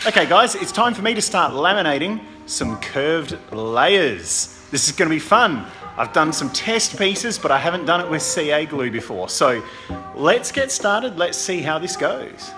Okay guys, it's time for me to start laminating some curved layers. This is going to be fun. I've done some test pieces, but I haven't done it with CA glue before. So let's get started. Let's see how this goes.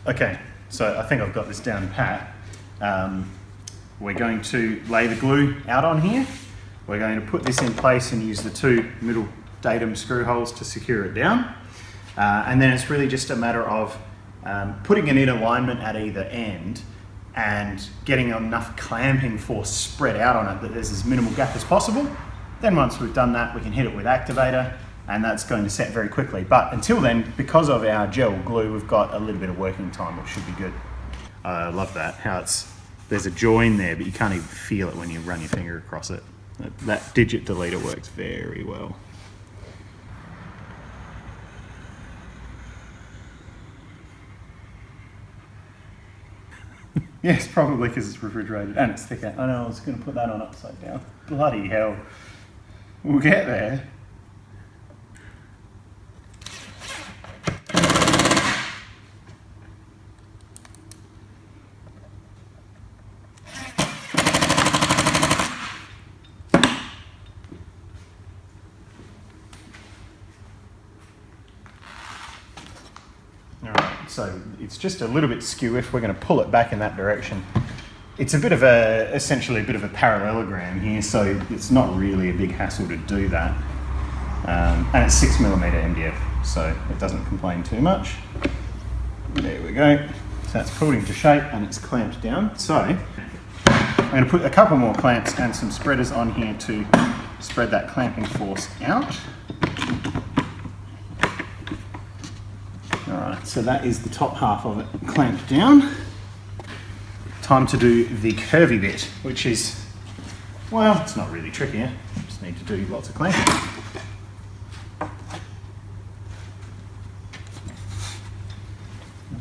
Okay, so I think I've got this down pat. We're going to lay the glue out on here. We're going to put this in place and use the two middle datum screw holes to secure it down. And then it's really just a matter of putting it in alignment at either end and getting enough clamping force spread out on it that there's as minimal gap as possible. Then once we've done that, we can hit it with activator, and that's going to set very quickly. But until then, because of our gel glue, we've got a little bit of working time, which should be good. I love that, how there's a join there, but you can't even feel it when you run your finger across it. That digit deleter works very well. Yes, probably because it's refrigerated and it's thicker. I know, I was going to put that on upside down. Bloody hell. We'll get there. So it's just a little bit skew if we're going to pull it back in that direction. It's a bit of essentially a bit of a parallelogram here, so it's not really a big hassle to do that. And it's 6mm MDF, so it doesn't complain too much. There we go. So that's pulled into shape and it's clamped down. So I'm going to put a couple more clamps and some spreaders on here to spread that clamping force out. Alright, so that is the top half of it clamped down. Time to do the curvy bit, which is, well, it's not really tricky. Just need to do lots of clamping.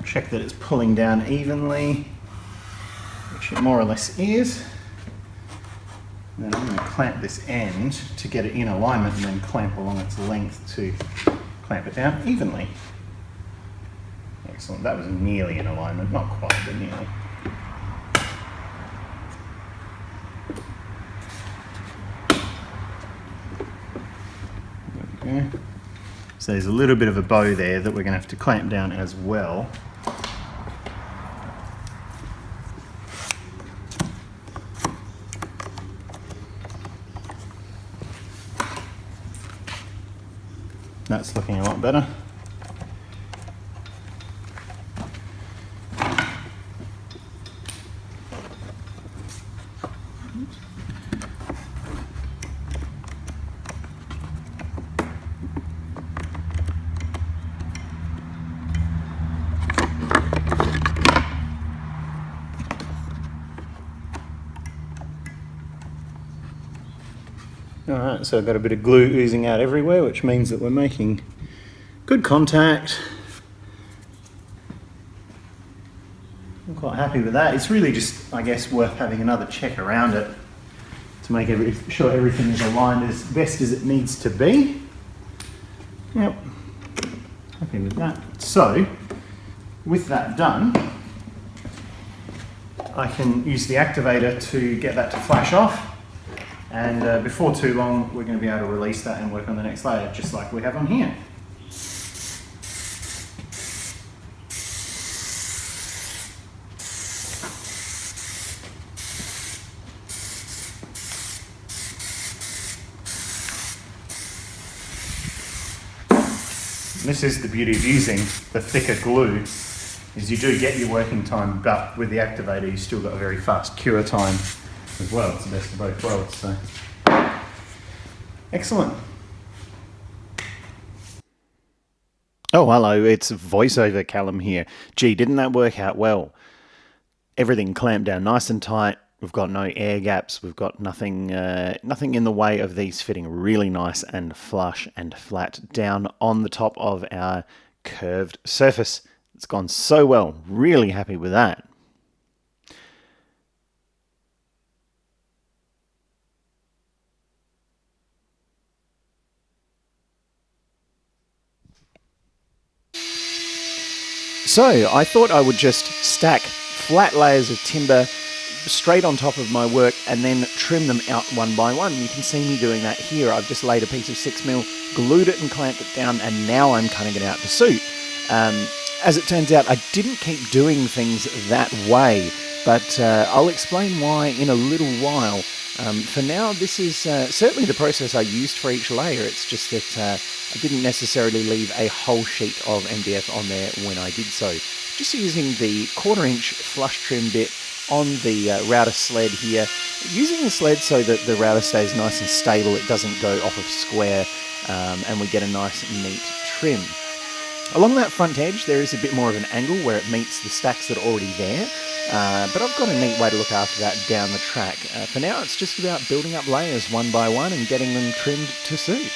Check that it's pulling down evenly, which it more or less is. And then I'm going to clamp this end to get it in alignment and then clamp along its length to clamp it down evenly. Excellent, that was nearly in alignment, not quite, but nearly. There we go. So there's a little bit of a bow there that we're going to have to clamp down as well. That's looking a lot better. Alright, so I've got a bit of glue oozing out everywhere, which means that we're making good contact. I'm quite happy with that. It's really just, I guess, worth having another check around it to make sure everything is aligned as best as it needs to be. Yep, happy with that. So, with that done, I can use the activator to get that to flash off, and before too long we're going to be able to release that and work on the next layer, just like we have on here. This is the beauty of using the thicker glue, is you do get your working time, but with the activator you've still got a very fast cure time as well. It's the best of both worlds. So, excellent. Oh, hello, it's voiceover Callum here. Gee, didn't that work out well? Everything clamped down nice and tight. We've got no air gaps. We've got nothing in the way of these fitting really nice and flush and flat down on the top of our curved surface. It's gone so well. Really happy with that. So I thought I would just stack flat layers of timber straight on top of my work and then trim them out one by one. You can see me doing that here. I've just laid a piece of 6mm, glued it and clamped it down, and now I'm cutting it out to suit. As it turns out, I didn't keep doing things that way, but I'll explain why in a little while. For now, this is certainly the process I used for each layer. It's just that I didn't necessarily leave a whole sheet of MDF on there when I did so. Just using the 1/4" flush trim bit on the router sled here, using the sled so that the router stays nice and stable, it doesn't go off of square, and we get a nice neat trim. Along that front edge there is a bit more of an angle where it meets the stacks that are already there, but I've got a neat way to look after that down the track. For now it's just about building up layers one by one and getting them trimmed to suit.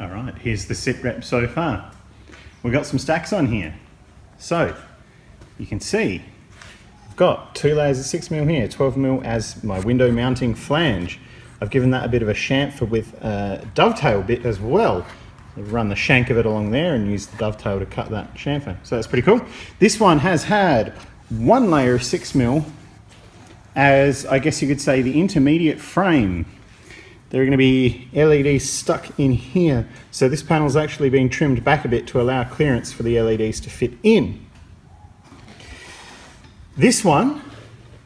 Alright, here's the sit rep so far. We've got some stacks on here. So, you can see, I've got 2 layers of 6mm here, 12mm as my window mounting flange. I've given that a bit of a chamfer with a dovetail bit as well. I've run the shank of it along there and used the dovetail to cut that chamfer. So that's pretty cool. This one has had 1 layer of 6mm as, I guess you could say, the intermediate frame. There are going to be LEDs stuck in here. So this panel's actually been trimmed back a bit to allow clearance for the LEDs to fit in. This one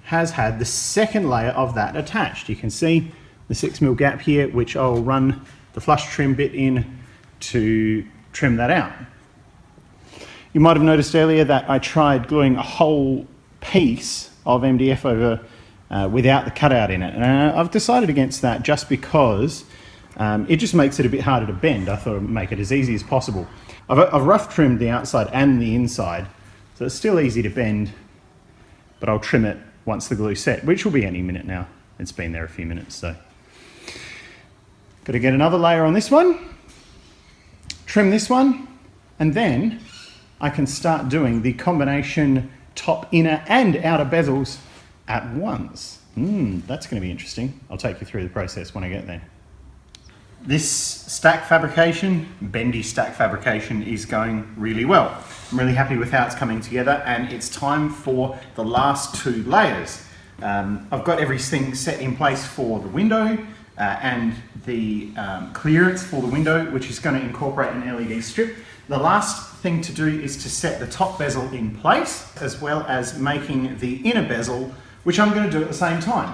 has had the second layer of that attached. You can see the 6mm gap here, which I'll run the flush trim bit in to trim that out. You might have noticed earlier that I tried gluing a whole piece of MDF over without the cutout in it. And I've decided against that just because it just makes it a bit harder to bend. I thought I'd make it as easy as possible. I've rough trimmed the outside and the inside, so it's still easy to bend, but I'll trim it once the glue's set, which will be any minute now. It's been there a few minutes, so. Got to get another layer on this one, trim this one, and then I can start doing the combination top, inner and outer bezels at once. That's going to be interesting. I'll take you through the process when I get there. This stack fabrication, Bendy stack fabrication, is going really well. I'm really happy with how it's coming together, and it's time for the last 2 layers. I've got everything set in place for the window and the clearance for the window, which is going to incorporate an LED strip. The last thing to do is to set the top bezel in place, as well as making the inner bezel, which I'm going to do at the same time.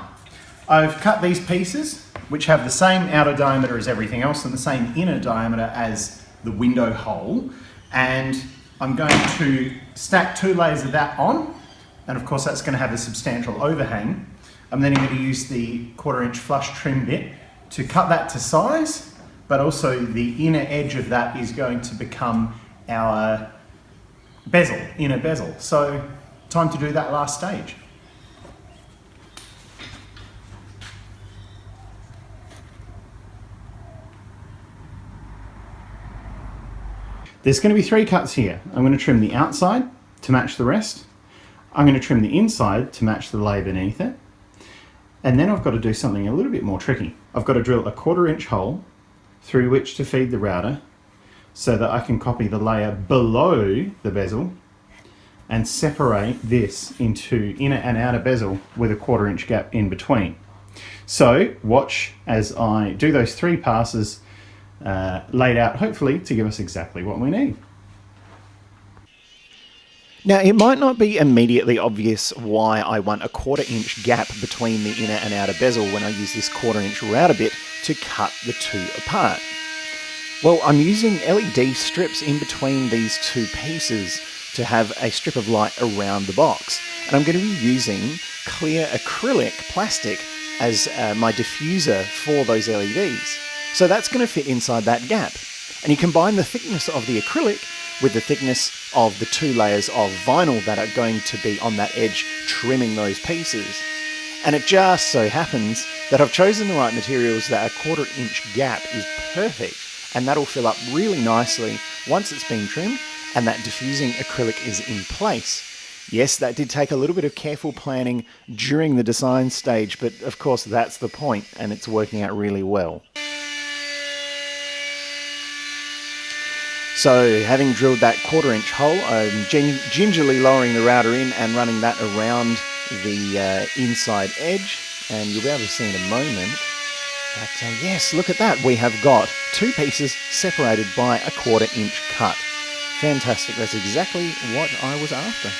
I've cut these pieces, which have the same outer diameter as everything else and the same inner diameter as the window hole, and I'm going to stack 2 layers of that on, and of course that's going to have a substantial overhang. I'm then going to use the 1/4 inch flush trim bit to cut that to size, but also the inner edge of that is going to become our bezel, inner bezel. So time to do that last stage. There's going to be 3 cuts here. I'm going to trim the outside to match the rest. I'm going to trim the inside to match the lay beneath it. And then I've got to do something a little bit more tricky. I've got to drill a 1/4 inch hole through which to feed the router so that I can copy the layer below the bezel and separate this into inner and outer bezel with a 1/4 inch gap in between. So watch as I do those 3 passes laid out, hopefully to give us exactly what we need. Now, it might not be immediately obvious why I want a 1/4 inch gap between the inner and outer bezel when I use this 1/4 inch router bit to cut the 2 apart. Well, I'm using LED strips in between these 2 pieces to have a strip of light around the box. And I'm going to be using clear acrylic plastic as my diffuser for those LEDs. So that's going to fit inside that gap. And you combine the thickness of the acrylic with the thickness of the 2 layers of vinyl that are going to be on that edge trimming those pieces. And it just so happens that I've chosen the right materials, that a 1/4 inch gap is perfect, and that'll fill up really nicely once it's been trimmed and that diffusing acrylic is in place. Yes, that did take a little bit of careful planning during the design stage, but of course that's the point, and it's working out really well. So, having drilled that 1/4 inch hole, I'm gingerly lowering the router in and running that around the inside edge, and you'll be able to see in a moment that, yes, look at that, we have got 2 pieces separated by a 1/4 inch cut. Fantastic, that's exactly what I was after.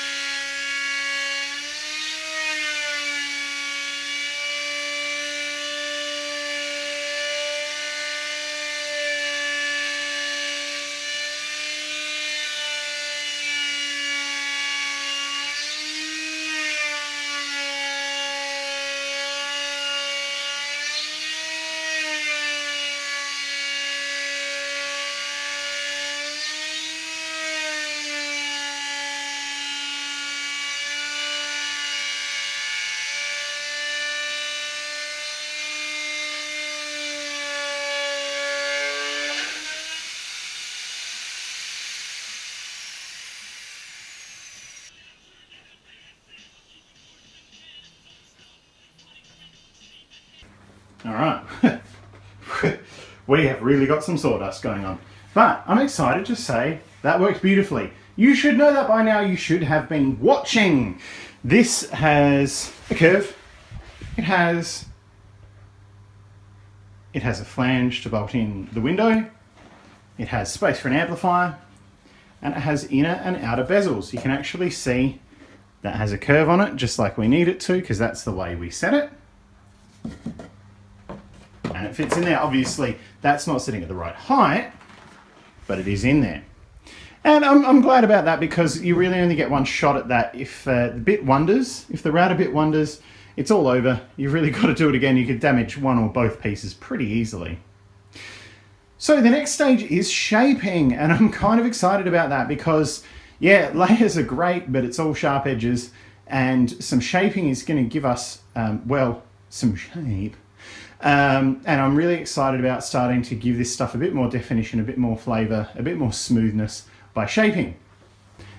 All right, we have really got some sawdust going on, but I'm excited to say that worked beautifully. You should know that by now. You should have been watching. This has a curve. It has a flange to bolt in the window. It has space for an amplifier, and it has inner and outer bezels. You can actually see that has a curve on it, just like we need it to, because that's the way we set it. And it fits in there. Obviously, that's not sitting at the right height, but it is in there. And I'm glad about that, because you really only get one shot at that. If the bit wonders, if the router bit wonders, it's all over. You've really got to do it again. You could damage one or both pieces pretty easily. So the next stage is shaping, and I'm kind of excited about that because, yeah, layers are great, but it's all sharp edges, and some shaping is going to give us, well, some shape. And I'm really excited about starting to give this stuff a bit more definition, a bit more flavour, a bit more smoothness by shaping.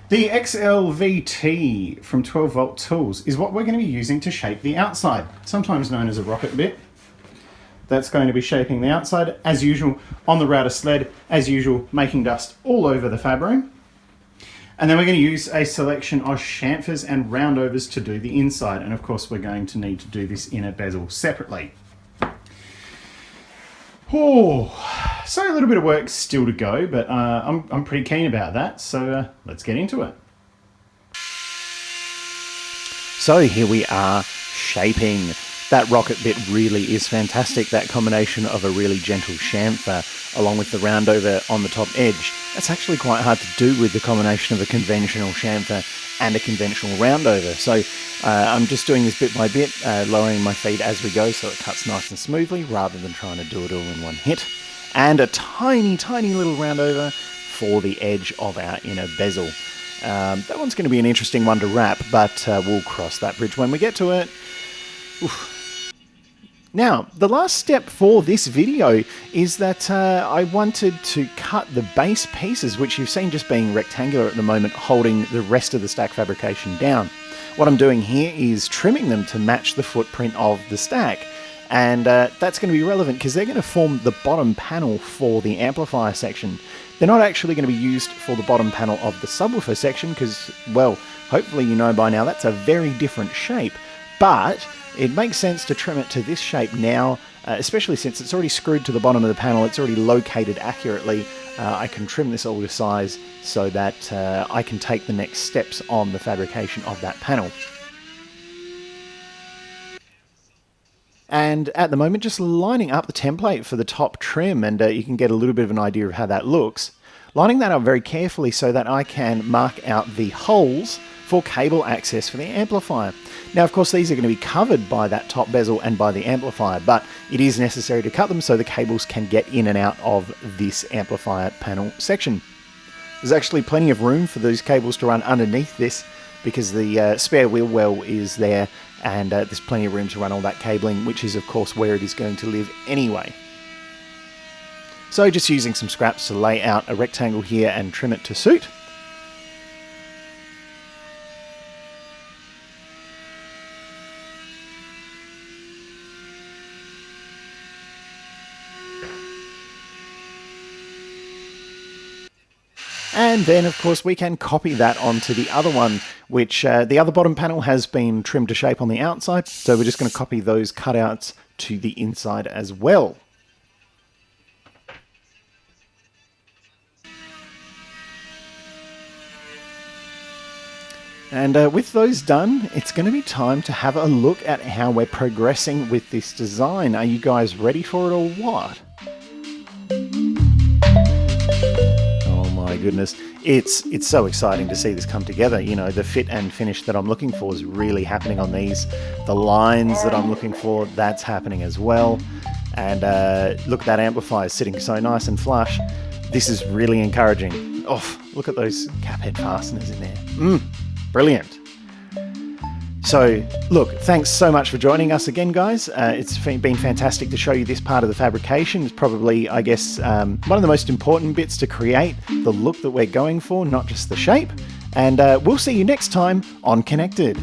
The XLVT from 12 Volt Tools is what we're going to be using to shape the outside, sometimes known as a rocket bit. That's going to be shaping the outside, as usual, on the router sled, as usual, making dust all over the fab room. And then we're going to use a selection of chamfers and roundovers to do the inside. And of course, we're going to need to do this inner bezel separately. Oh, so a little bit of work still to go, but I'm pretty keen about that. So let's get into it. So here we are, shaping. That rocket bit really is fantastic. That combination of a really gentle chamfer along with the roundover on the top edge. That's actually quite hard to do with the combination of a conventional chamfer and a conventional round over. So I'm just doing this bit by bit, lowering my feed as we go so it cuts nice and smoothly rather than trying to do it all in one hit. And a tiny, tiny little round over for the edge of our inner bezel. That one's going to be an interesting one to wrap, but we'll cross that bridge when we get to it. Oof. Now, the last step for this video is that I wanted to cut the base pieces, which you've seen just being rectangular at the moment, holding the rest of the stack fabrication down. What I'm doing here is trimming them to match the footprint of the stack. And that's going to be relevant because they're going to form the bottom panel for the amplifier section. They're not actually going to be used for the bottom panel of the subwoofer section because, well, hopefully you know by now that's a very different shape. But it makes sense to trim it to this shape now, especially since it's already screwed to the bottom of the panel, it's already located accurately. I can trim this all to size so that I can take the next steps on the fabrication of that panel. And at the moment, just lining up the template for the top trim, and you can get a little bit of an idea of how that looks. Lining that up very carefully so that I can mark out the holes for cable access for the amplifier. Now, of course, these are going to be covered by that top bezel and by the amplifier, but it is necessary to cut them so the cables can get in and out of this amplifier panel section. There's actually plenty of room for those cables to run underneath this because the spare wheel well is there, and there's plenty of room to run all that cabling, which is, of course, where it is going to live anyway. So just using some scraps to lay out a rectangle here and trim it to suit. And then, of course, we can copy that onto the other one, which the other bottom panel has been trimmed to shape on the outside. So we're just going to copy those cutouts to the inside as well. And with those done, it's going to be time to have a look at how we're progressing with this design. Are you guys ready for it or what? My goodness, it's so exciting to see this come together. You know, the fit and finish that I'm looking for is really happening on these. The lines that I'm looking for, that's happening as well. And look, that amplifier is sitting so nice and flush. This is really encouraging. Oh, look at those cap head fasteners in there. Brilliant. So, look, thanks so much for joining us again, guys. It's been fantastic to show you this part of the fabrication. It's probably, I guess, one of the most important bits to create the look that we're going for, not just the shape. And we'll see you next time on Connected.